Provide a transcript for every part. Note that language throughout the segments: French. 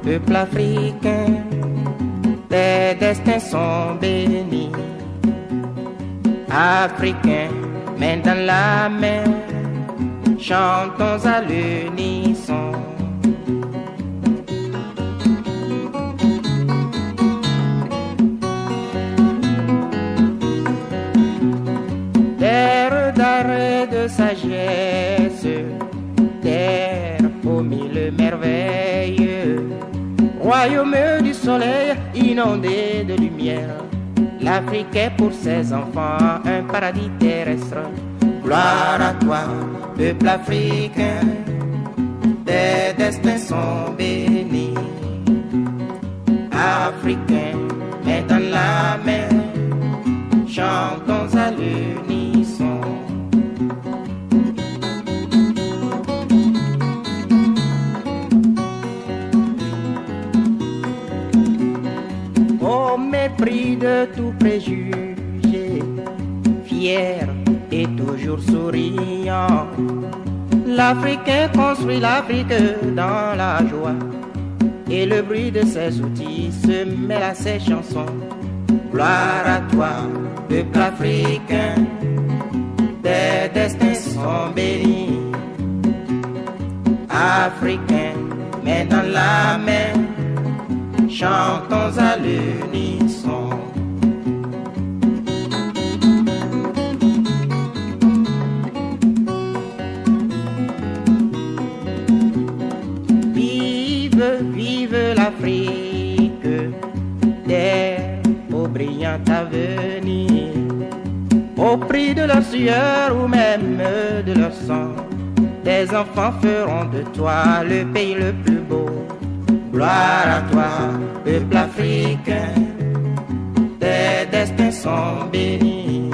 peuple africain, tes destins sont bénis. Africains, main dans la main, chantons à l'unisson. Terre d'arrêt de sagesse, terre aux mille merveilles, royaume du soleil inondé de lumière, l'Afrique est pour ses enfants un paradis terrestre. Gloire à toi, peuple africain, tes destins sont bénis. Africains, main dans la main, chantons à l'unisson. Au mépris de tout préjugé, fier et toujours souriant, l'Africain construit l'Afrique dans la joie, et le bruit de ses outils se mêle à ses chansons. Gloire à toi, peuple africain, tes destins sont bénis. Africains, main dans la main, chantons à l'unisson. Vive, vive l'Afrique, terre au brillant avenir, au prix de leur sueur ou même de leur sang. Tes enfants feront de toi le pays le plus beau. Gloire à toi, peuple africain, tes destins sont bénis.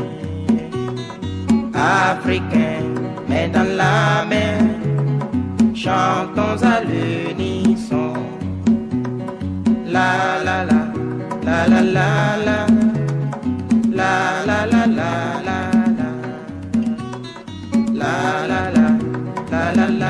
Africains, main dans la main, chantons à l'unisson. La la la, la la la la, la la la la la, la la la, la la la.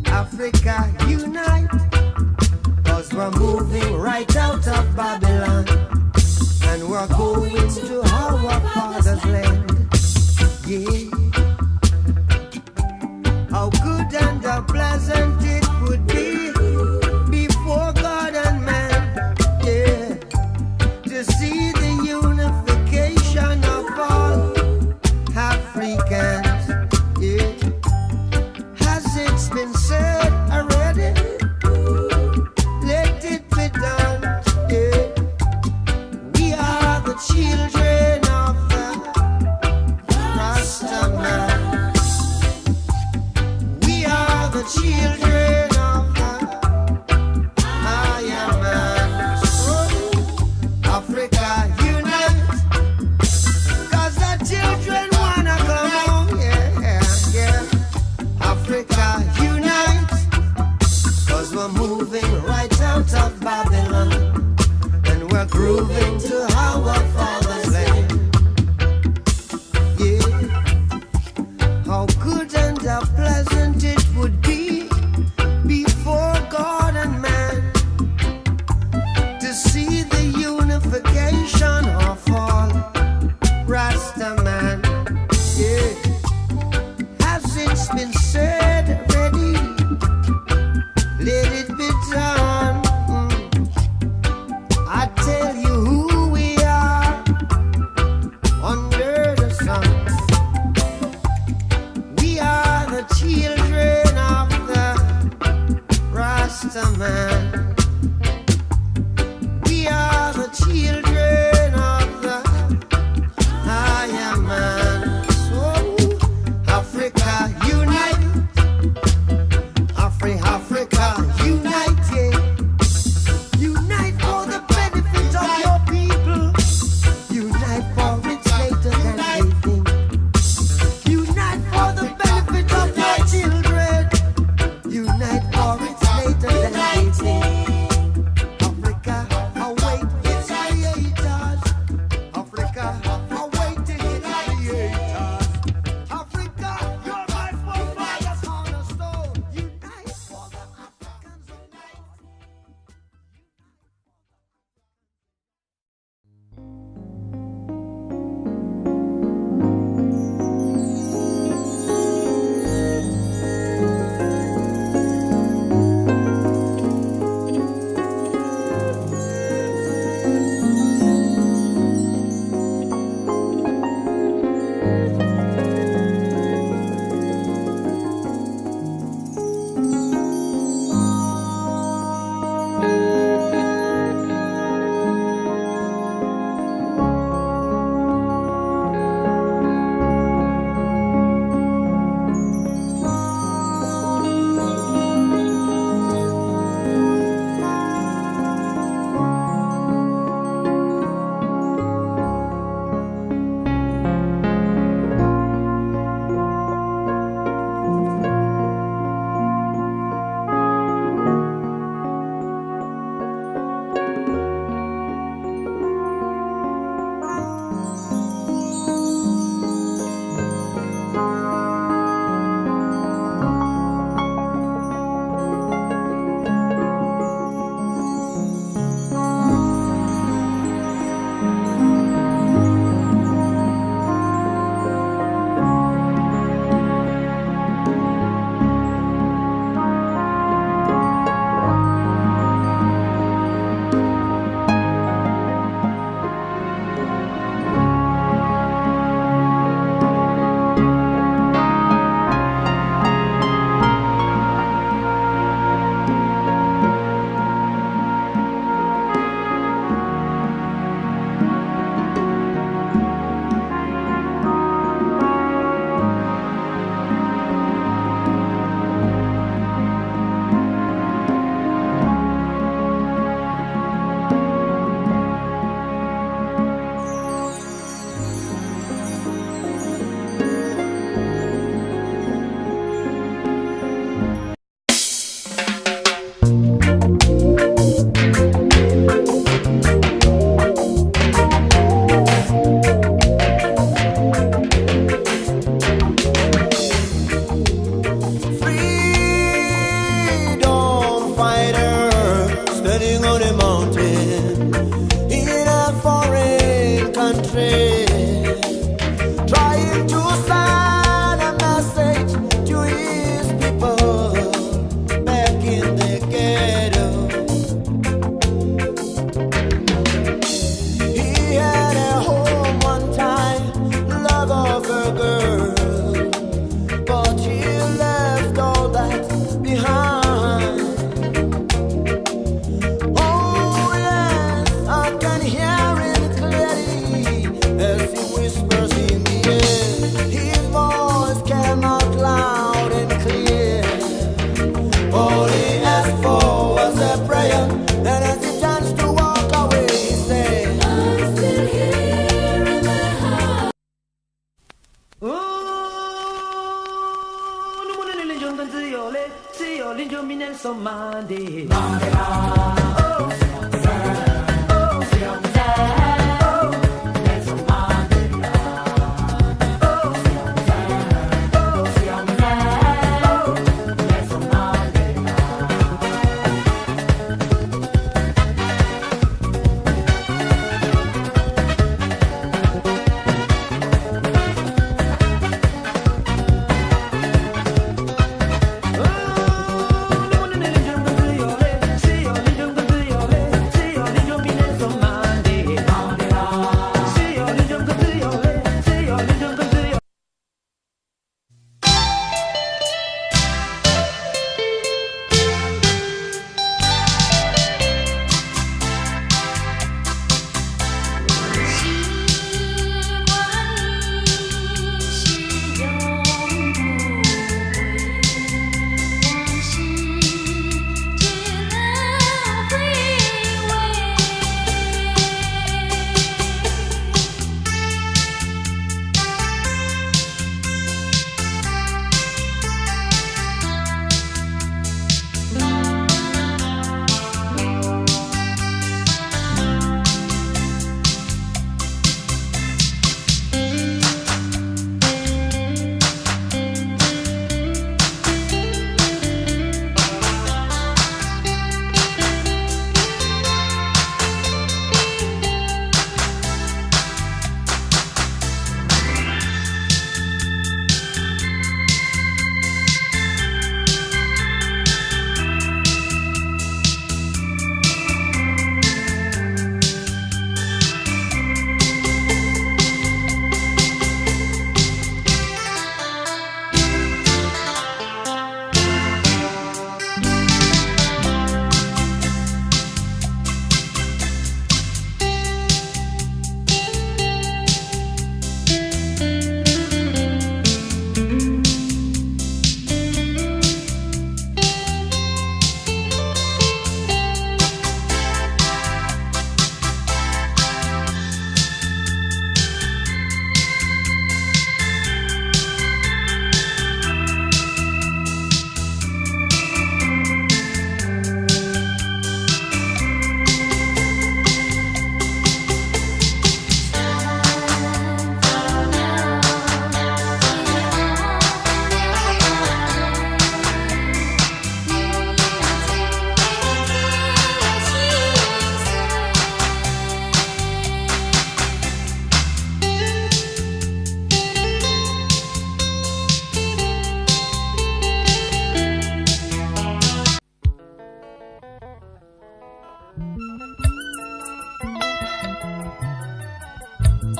Africa unite, 'cause we're moving right out of Babylon, and we're going to our father's land. Yeah. How good and how pleasant it would be before God and man, yeah, to see the unification of all Africans, yeah. Has it been said already? Let it be done, yeah. We are the children of the Rasta man. We are the children of the Maya man. Oh, Africa unite, 'cause the children wanna come home, yeah, yeah. Africa unite, 'cause we're moving right out of Babylon, and we're grooving to our father's land. Yeah. How good and how pleasant it would be before God and man to see the unification of all Rasta man. Yeah. Has it been said already? Let it be done. I tell you who we are under the sun. We are the children of the Rasta man. We are the children of the higher man. So Africa unite, Africa unite, yeah. Unite for the benefit of your people. Unite 更自由嘞，自由领袖明年送马的。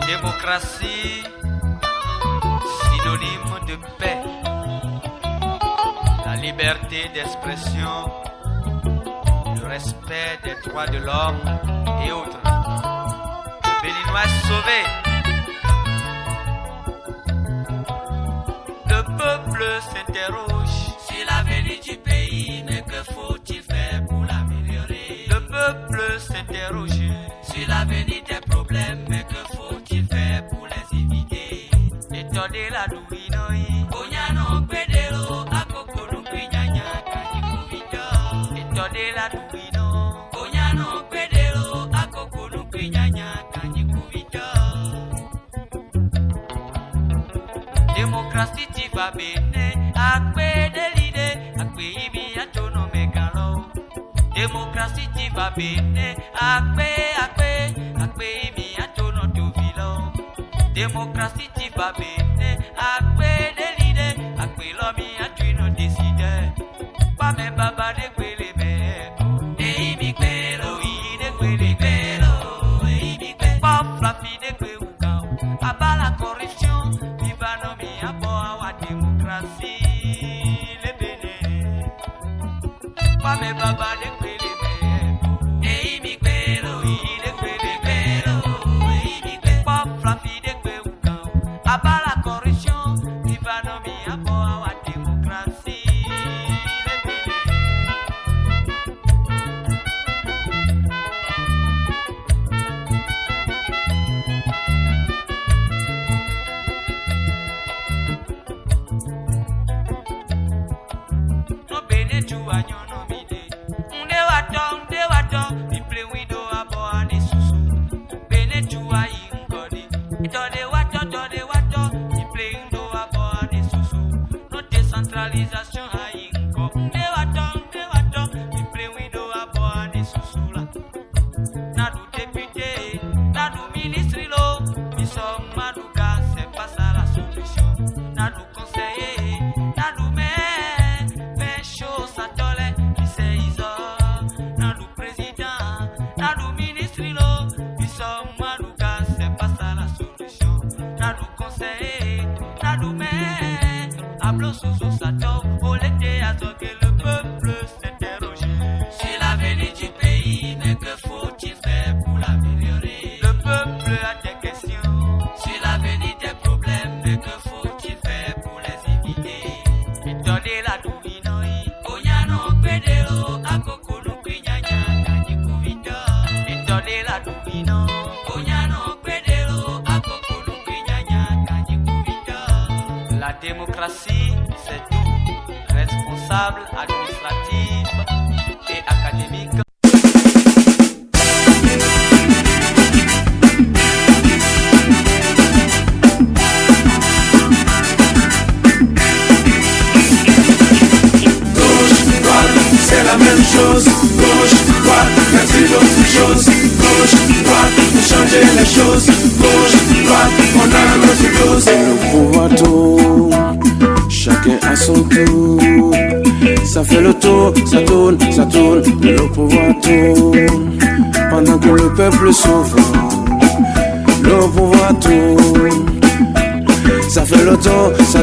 Démocratie, synonyme de paix, la liberté d'expression, le respect des droits de l'homme et autres. Le Béninois est sauvé. Le peuple s'interroge sur l'avenir du pays, mais que faut-il faire pour l'améliorer? Le peuple s'interroge sur l'avenir des problèmes, mais que faut-il faire pour les éviter? Étendez la douinoi, Onyano Pedero, Akoko Nupinyanya, Kajikuvita. Étendez la douino, Onyano Pedero, Akoko Nupinyanya, Kajikuvita. Démocratie tu vas béné, Akpe de l'idée, Akpe Ibi Atono Megalo. Démocratie tu vas béné, Akpe Ibi Atono Duvilo. Démocratie tu vas béné, Akpe de l'idée, Akpe Lomi Atuino décidé. Pas même baba de Kwele Meko, et Ibi Kwelo, de Kwele Kwelo, et Ibi Kwelo. Pas la fille de Kweuka, Aba la corruption, Viva Nomi Abo Awa démocratie, le Bénin. Pas même baba de Kwele Meko, et Ibi Kwelo, de Kwele Kwelo, et Ibi Kwelo. Pas la fille de Kweuka, Aba la corruption, Viva Nomi Abo Awa démocratie, le Bénin. Pablo Sousa Sato, au l'été à ce que le peuple s'interrogeait. Si l'avenir du pays, mais que faut-il faire pour l'améliorer? Le peuple a des questions. Si l'avenir des problèmes, mais que faut-il faire pour les éviter? Étonner la dominoi, Onyano Pedro, à Kokonu Pinyanya, Kanyiku Vita. Étonner la dominoi, Onyano Pedro, à Kokonu Pinyanya, Kanyiku Vita. La démocratie, c'est tout. Responsable, administratif et académique. C'est la même chose, gauche, droite, merci d'autres choses. Gauche, droite, pour changer les choses. Gauche, droite, on a notre dose. Le pouvoir tourne, chacun à son tour. Ça fait le tour, ça tourne, le pouvoir tourne. Pendant que le peuple souffre, le pouvoir tourne. Ça fait le tour, ça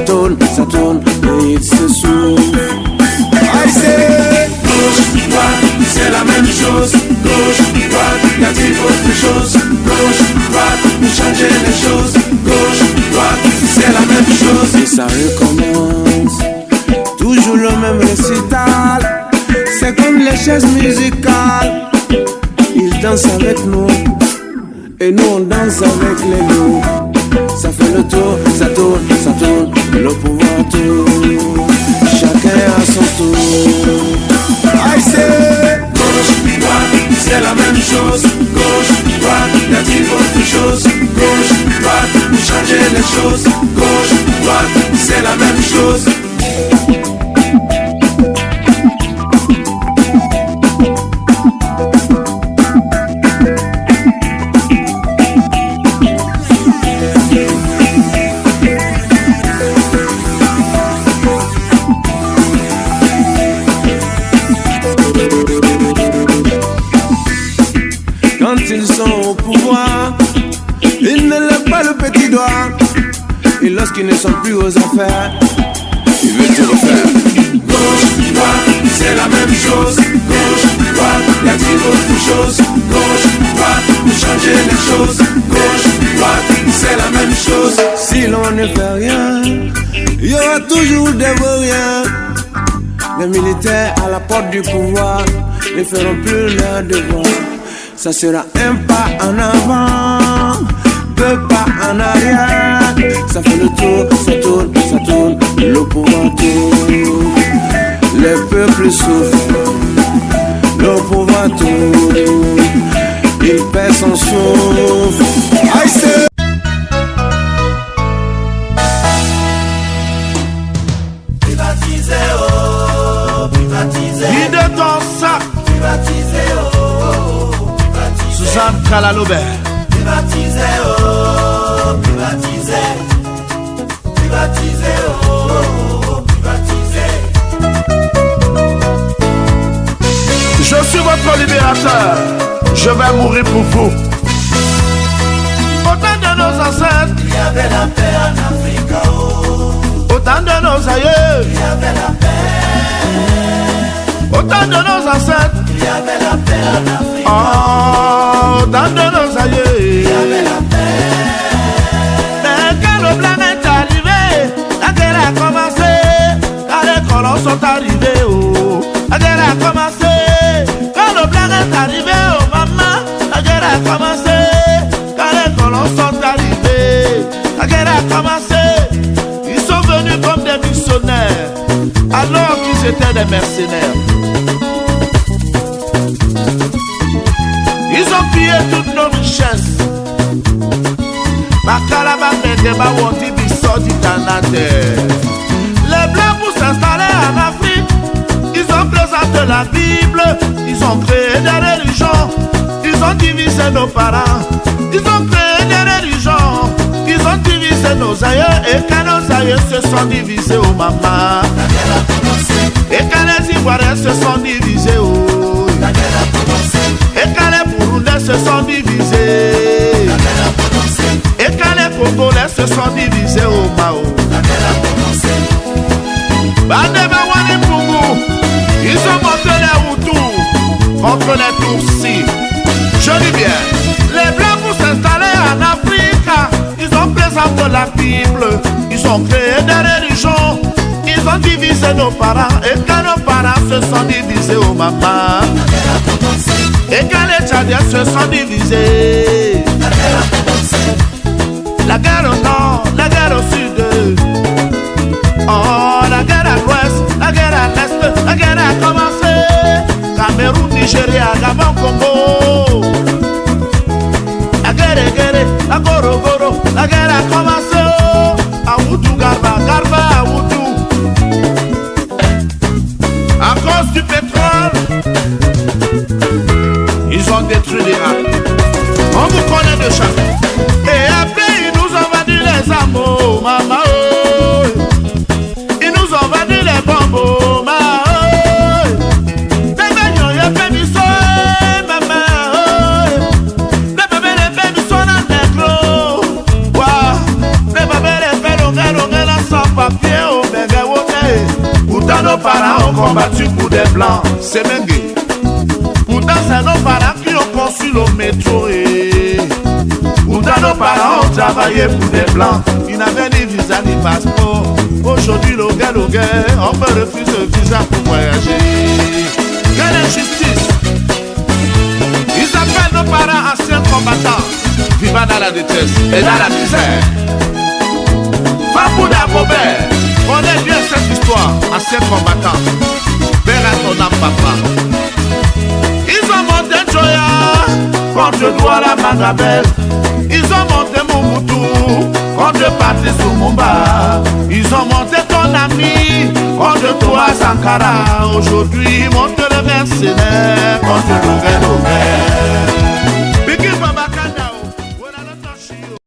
tourne, et il se souffle. I say, gauche, droite, c'est la même chose. Gauche, droite, y-a-t-il autre chose? Gauche, droite, pour changer les choses. Gauche, droite, c'est la même chose. Et ça recommence, toujours le même récital. C'est comme les chaises musicales. Ils dansent avec nous, et nous on danse avec les loups. Ça fait le tour, ça tourne, le pouvoir tourne. Chacun à son tour. I say, gauche, droite, c'est la même chose. Gauche, droite, y-a-t-il autre chose? Gauche, droite, pour changer les choses. Gauche, droite, c'est la même chose. Ils sont au pouvoir, ils ne lèvent pas le petit doigt. Et lorsqu'ils ne sont plus aux affaires, ils veulent tout refaire. Gauche, droite, c'est la même chose. Gauche, droite, y-a-t-il autre chose? Gauche, droite, pour changer les choses. Gauche, droite, c'est la même chose. Si l'on ne fait rien, il y aura toujours des vauriens. Les militaires à la porte du pouvoir ne feront plus leur devoir. Ça sera un pas en avant, deux pas en arrière. Ça fait le tour, ça tourne, le pouvoir tourne. Les peuples souffrent, le pouvoir tourne. Il perd son souffle. I say, Privatisé, oh, privatisé. vide ton sac, Privatisé, oh, privatisé. Suzanne Kalalobert. Privatisé, oh, privatisé. Privatisé, oh, privatisé. Je suis votre libérateur, je vais mourir pour vous. Au temps de nos ancêtres, Il y avait la paix en Afrique, oh. au temps de nos aïeux, Il y avait la paix. au temps de nos ancêtres, Il y avait la paix en Afrique. oh, au temps de nos aïeux. Il y avait la paix. Mais quand le blanc est arrivé, la guerre a commencé. Quand les colons sont arrivés, oh, la guerre a commencé. Quand le blanc est arrivé, oh maman, la guerre a commencé. Quand les colons sont arrivés, la guerre a commencé. Ils sont venus comme des missionnaires, alors qu'ils étaient des mercenaires. Ils ont pillé toutes nos richesses. Les blancs pour s'installer en Afrique, ils ont présenté la Bible, ils ont créé des religions, ils ont divisé nos parents, ils ont créé des religions, ils ont divisé nos aïeux. Et quand nos aïeux se sont divisés, oh maman, et quand les Ivoiriens se sont divisés, oh, et quand les Burundais se sont divisés, et quand les Congolais se sont divisés au Mao, Ils ont monté les Hutus contre les Tutsis. Je dis bien, les Blancs pour s'installer en Afrique, ils ont présenté la Bible, ils ont créé des religions, ils ont divisé nos parents. Et quand nos parents se sont divisés au Mama, et quand les Tchadiens se sont divisés, la guerre au nord, la guerre au sud, oh, la guerre à l'ouest, la guerre à l'est, la guerre a commencé. Cameroun, Nigeria, Gabon, Congo. La guerre, la goro, la guerre a commencé. Aoudou, Garba, Aoudou. À cause du pétrole, ils ont détruit l'Irak. On vous connaît de chaque. Et après, ils nous ont vendu les amours, maman. Ils nous ont vendu les bonbons, maman. Pourtant nos parents ont combattu pour des blancs, c'est mengue. Pourtant c'est nos parents qui ont conçu le métro. Pourtant nos parents ont travaillé pour des blancs. Ils n'avaient ni visa ni passeport. Aujourd'hui le gars, on peut refuser le visa pour voyager. Quelle injustice! Ils appellent nos parents anciens combattants, vivant dans la détresse et dans la misère. Fabouda Bobert, connais bien cette histoire, ancien combattant. Père à ton âme, papa. Ils ont monté Joya contre Douala Magabel. Ils ont monté Mobutu contre Patrice Lumumba. Ils ont monté ton ami contre toi Sankara. Aujourd'hui, ils montent les mercenaires contre Lugano.